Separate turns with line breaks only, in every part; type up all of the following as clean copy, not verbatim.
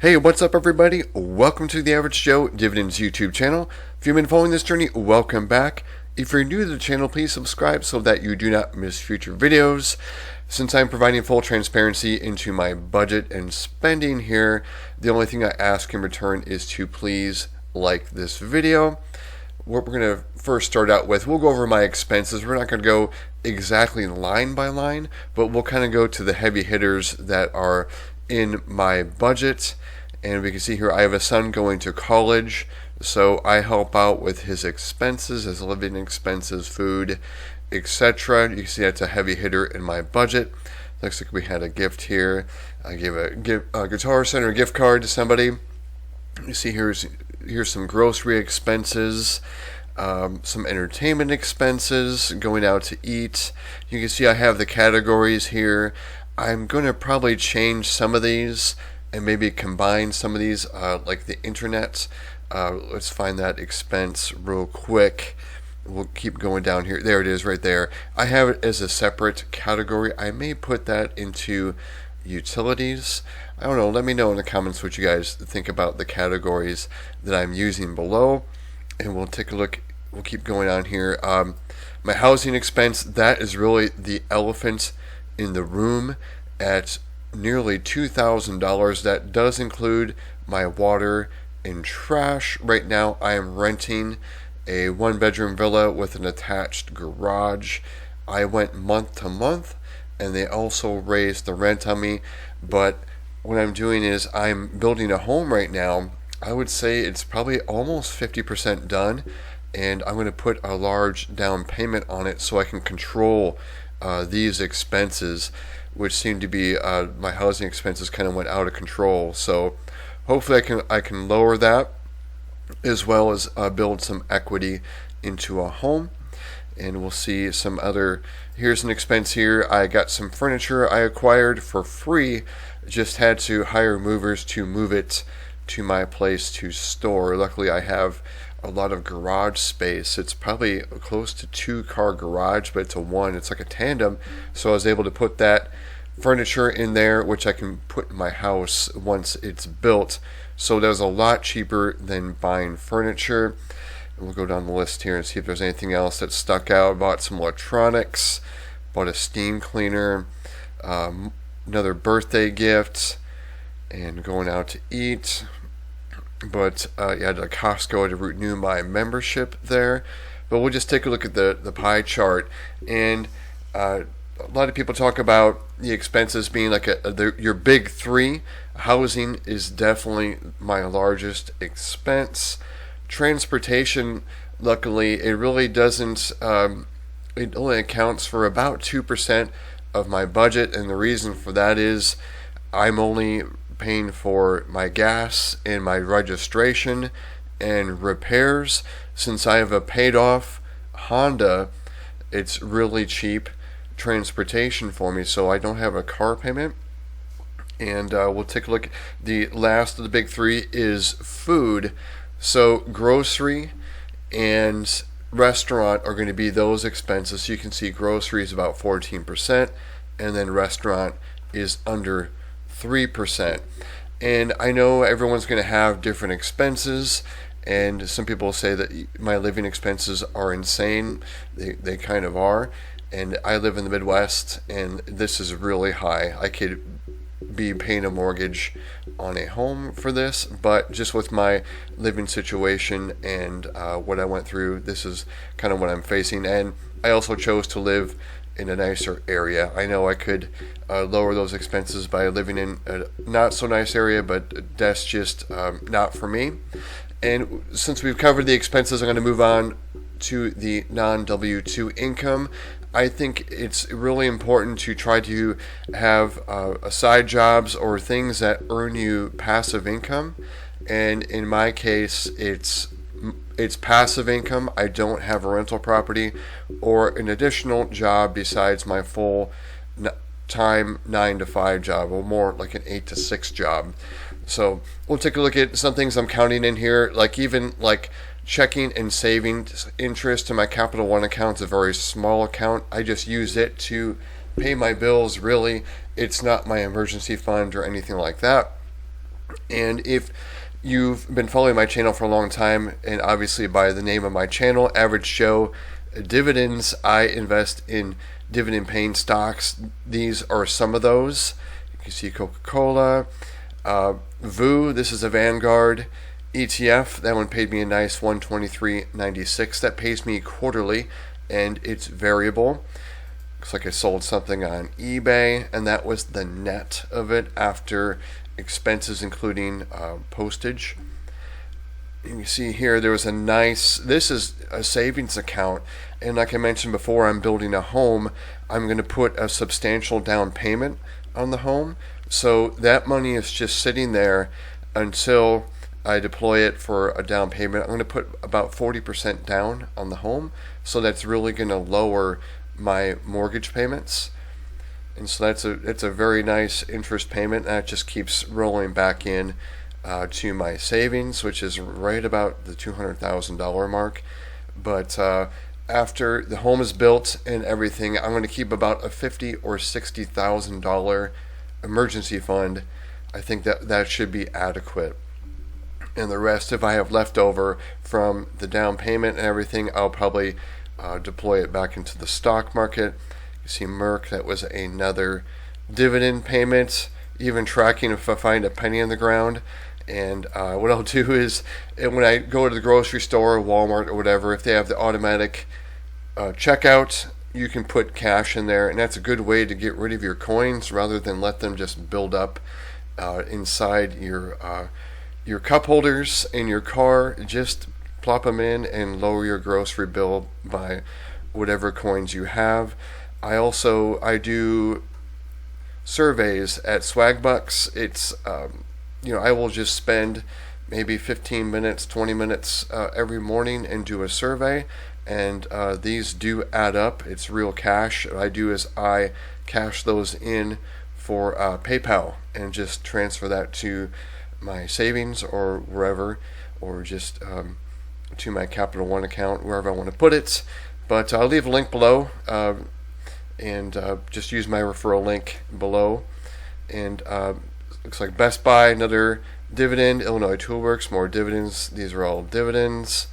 Hey, what's up everybody? Welcome to the Average Joe Dividends YouTube channel. If you've been following this journey, welcome back. If you're new to the channel, please subscribe so that you do not miss future videos. Since I'm providing full transparency into my budget and spending here, the only thing I ask in return is to please like this video. What we're going to first start out with, we'll go over my expenses. We're not going to go exactly line by line, but we'll kind of go to the heavy hitters that are in my budget. And we can see here I have a son going to college, so I help out with his expenses, his living expenses, food, etc. You can see that's a heavy hitter in my budget. Looks like we had a gift here. I gave a Guitar Center gift card to somebody. You see here's some grocery expenses, some entertainment expenses, going out to eat. You can see I have the categories here. I'm going to probably change some of these and maybe combine some of these, like the internet. Let's find that expense real quick. We'll keep going down here. There it is right there. I have it as a separate category. I may put that into utilities. I don't know. Let me know in the comments what you guys think about the categories that I'm using below. And we'll take a look. We'll keep going on here. My housing expense, that is really the elephant in the room at nearly $2,000. That does include my water and trash. Right now I am renting a one-bedroom villa with an attached garage. I went month to month and they also raised the rent on me, but what I'm doing is I'm building a home right now. I would say it's probably almost 50% done, and I'm going to put a large down payment on it so I can control these expenses, which seem to be my housing expenses kind of went out of control. So hopefully I can lower that, as well as build some equity into a home. And we'll see some other. Here's an expense here. I got some furniture I acquired for free. Just had to hire movers to move it to my place to store. Luckily I have a lot of garage space. It's probably close to 2-car garage, but it's it's like a tandem. So I was able to put that furniture in there, which I can put in my house once it's built. So that was a lot cheaper than buying furniture. And we'll go down the list here and see if there's anything else that stuck out. Bought some electronics, bought a steam cleaner, another birthday gift, and going out to eat. But yeah, to Costco to renew my membership there. But we'll just take a look at the pie chart. And a lot of people talk about the expenses being like your big three. Housing is definitely my largest expense. Transportation, luckily, it really doesn't, it only accounts for about 2% of my budget. And the reason for that is I'm only paying for my gas and my registration and repairs. Since I have a paid off Honda, it's really cheap transportation for me, so I don't have a car payment. And we'll take a look. The last of the big three is food. So grocery and restaurant are going to be those expenses. So you can see grocery is about 14%, and then restaurant is under 3%. And I know everyone's going to have different expenses, and some people say that my living expenses are insane. They kind of are. And I live in the Midwest, and this is really high. I could be paying a mortgage on a home for this, but just with my living situation and what I went through, this is kind of what I'm facing. And I also chose to live in a nicer area. I know I could lower those expenses by living in a not so nice area, but that's just not for me. And since we've covered the expenses, I'm going to move on to the non-W2 income. I think it's really important to try to have side jobs or things that earn you passive income. And in my case, it's passive income. I don't have a rental property or an additional job besides my full time 9 to 5 job, or more like an 8 to 6 job. So we'll take a look at some things I'm counting in here, like even like checking and saving interest in my Capital One account is a very small account. I just use it to pay my bills. Really, it's not my emergency fund or anything like that. And if you've been following my channel for a long time, and obviously by the name of my channel, Average Joe Dividends, I invest in dividend paying stocks. These are some of those. You can see Coca-Cola, VU, this is a Vanguard ETF. That one paid me a nice $123.96. That pays me quarterly, and it's variable. Looks like I sold something on eBay, and that was the net of it after expenses, including postage. You can see here there was a nice, this is a savings account, and like I mentioned before, I'm building a home. I'm going to put a substantial down payment on the home, so that money is just sitting there until I deploy it for a down payment. I'm going to put about 40% down on the home, so that's really going to lower my mortgage payments. And so it's a very nice interest payment, and it just keeps rolling back in to my savings, which is right about the $200,000 mark. But after the home is built and everything, I'm going to keep about a $50,000 or $60,000 emergency fund. I think that should be adequate. And the rest, if I have left over from the down payment and everything, I'll probably deploy it back into the stock market. You see Merck, that was another dividend payment, even tracking if I find a penny in the ground. And what I'll do is, when I go to the grocery store or Walmart or whatever, if they have the automatic checkout, you can put cash in there, and that's a good way to get rid of your coins rather than let them just build up inside your cup holders in your car. Just plop them in and lower your grocery bill by whatever coins you have. I do surveys at Swagbucks. It's I will just spend maybe 15 minutes, 20 minutes every morning and do a survey, and these do add up. It's real cash. What I do is I cash those in for PayPal and just transfer that to my savings or wherever, or just to my Capital One account, wherever I want to put it. But I'll leave a link below, and just use my referral link below. And looks like Best Buy, another dividend. Illinois Toolworks, more dividends. These are all dividends.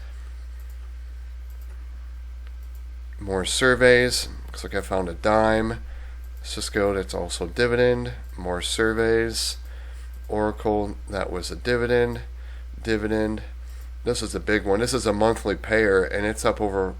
More surveys. Looks like I found a dime. Cisco, that's also dividend. More surveys. Oracle, that was a dividend. This is a big one. This is a monthly payer, and it's up over,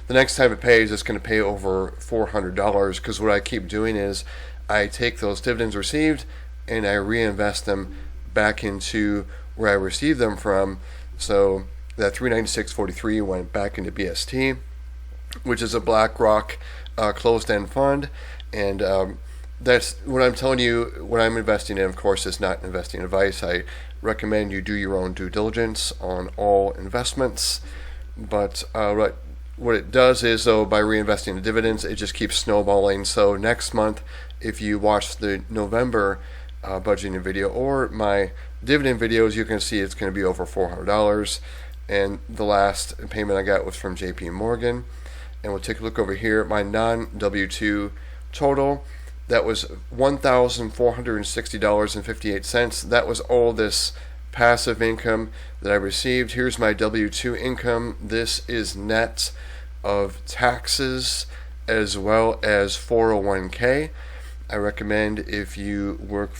the next time it pays, it's going to pay over $400, because what I keep doing is I take those dividends received and I reinvest them back into where I received them from. So that $396.43 went back into BST, which is a BlackRock closed-end fund, and that's what I'm telling you. What I'm investing in, of course, is not investing advice. I recommend you do your own due diligence on all investments. But what it does is, though, by reinvesting the dividends, it just keeps snowballing. So next month, if you watch the November budgeting video or my dividend videos, you can see it's going to be over $400. And the last payment I got was from JP Morgan. And we'll take a look over here. My non-W2 total, that was $1,460.58. That was all this passive income that I received. Here's my W2 income. This is net of taxes as well as 401k. I recommend if you work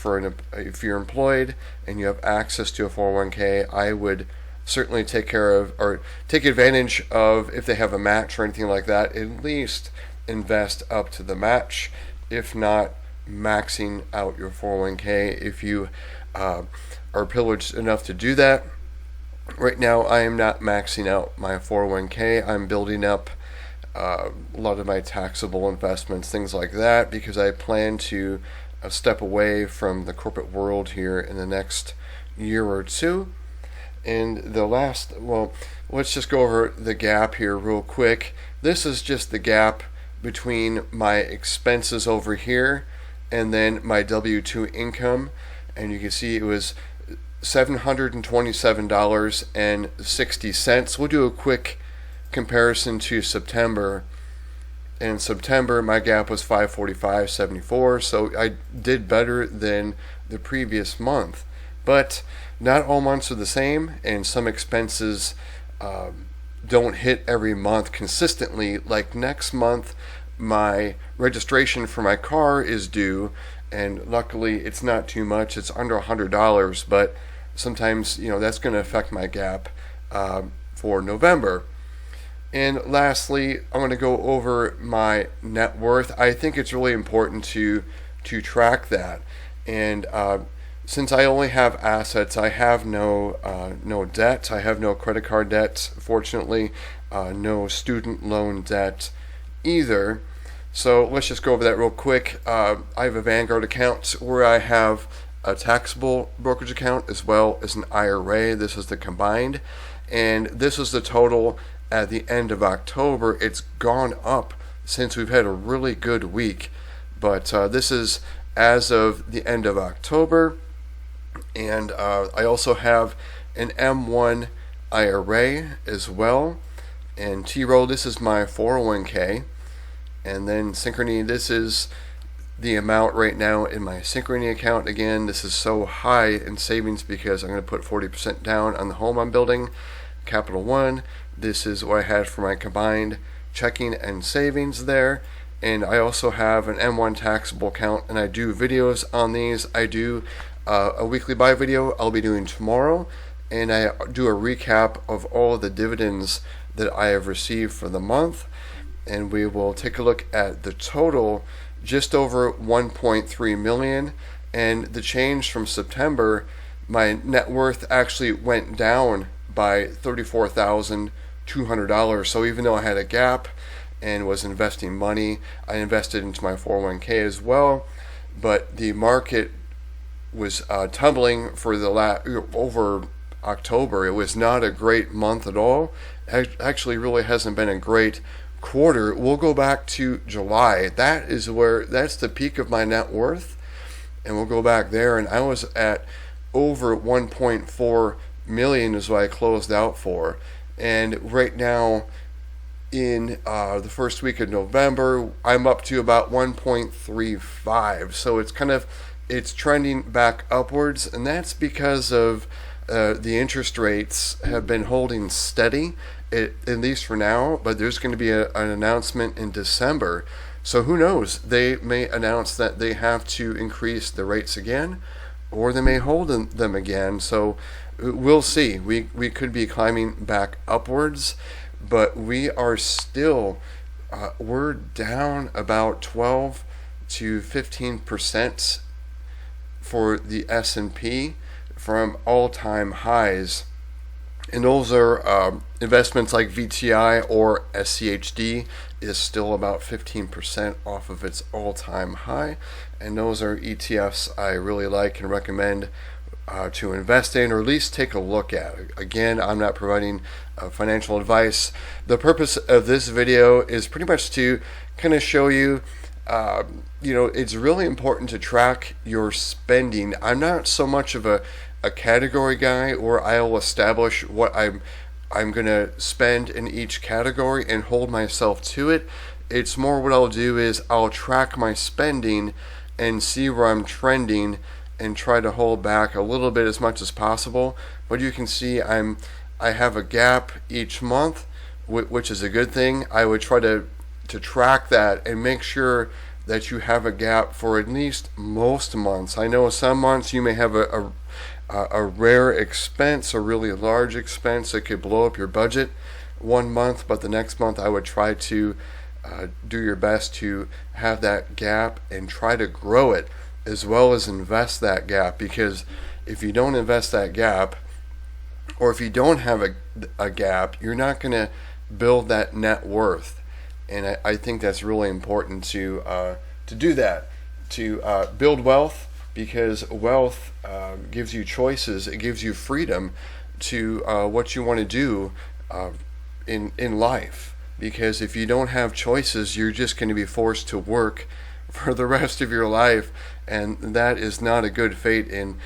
if you're employed and you have access to a 401k, I would certainly take advantage of, if they have a match or anything like that, at least invest up to the match, if not maxing out your 401k if you are privileged enough to do that. Right now I am not maxing out my 401k. I'm building up a lot of my taxable investments, things like that, because I plan to step away from the corporate world here in the next year or two. And let's just go over the gap here real quick. This is just the gap between my expenses over here and then my W2 income, and you can see it was $727.60. We'll do a quick comparison to September. In September, my gap was $545.74, so I did better than the previous month. But not all months are the same, and some expenses don't hit every month consistently. Like next month, my registration for my car is due, and luckily it's not too much. It's under $100, but sometimes that's going to affect my gap for November. And lastly, I'm going to go over my net worth. I think it's really important to track that. And since I only have assets, I have no debt. I have no credit card debt, fortunately, no student loan debt either. So let's just go over that real quick. I have a Vanguard account where I have a taxable brokerage account as well as an IRA. This is the combined, and this is the total at the end of October. It's gone up since we've had a really good week, but this is as of the end of October. And I also have an M1 IRA as well, and T-Roll, this is my 401k, and then Synchrony, this is the amount right now in my Synchrony account. Again, this is so high in savings because I'm going to put 40% down on the home I'm building. Capital One, this is what I had for my combined checking and savings there. And I also have an M1 taxable account, and I do videos on these. I do a weekly buy video I'll be doing tomorrow, and I do a recap of all of the dividends that I have received for the month. And we will take a look at the total, just over 1.3 million. And the change from September, my net worth actually went down by $34,200. So even though I had a gap and was investing money, I invested into my 401k as well. But the market was tumbling for over October. It was not a great month at all. Actually, really hasn't been a great quarter. We'll go back to July. That's the peak of my net worth, and we'll go back there. And I was at over 1.4 million is what I closed out for. And right now, in the first week of November, I'm up to about 1.35. So it's trending back upwards, and that's because of the interest rates have been holding steady, at least for now. But there's going to be an announcement in December, so who knows? They may announce that they have to increase the rates again, or they may hold them again. So we'll see. We could be climbing back upwards, but we are still we're down about 12 to 15% for the S&P from all-time highs. And those are investments like VTI or SCHD is still about 15% off of its all-time high. And those are ETFs I really like and recommend to invest in, or at least take a look at. Again, I'm not providing financial advice. The purpose of this video is pretty much to kind of show you it's really important to track your spending. I'm not so much of a category guy where I'll establish what I'm going to spend in each category and hold myself to it. It's more what I'll do is I'll track my spending and see where I'm trending and try to hold back a little bit as much as possible. But you can see I have a gap each month, which is a good thing. I would try to track that and make sure that you have a gap for at least most months. I know some months you may have a rare expense, a really large expense that could blow up your budget one month, but the next month I would try to do your best to have that gap and try to grow it, as well as invest that gap. Because if you don't invest that gap, or if you don't have a gap, you're not going to build that net worth. And I think that's really important to do that, to build wealth, because wealth gives you choices. It gives you freedom to what you want to do in life. Because if you don't have choices, you're just going to be forced to work for the rest of your life, and that is not a good fate in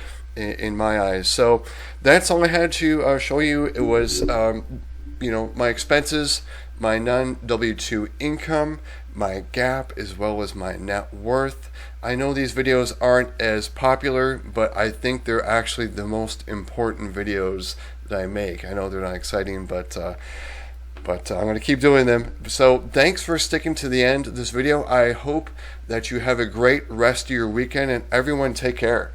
my eyes. So that's all I had to show you. It was my expenses, my non-W2 income, my gap as well as my net worth. I know these videos aren't as popular, but I think they're actually the most important videos that I make. I know they're not exciting, but I'm going to keep doing them. So thanks for sticking to the end of this video. I hope that you have a great rest of your weekend, and everyone take care.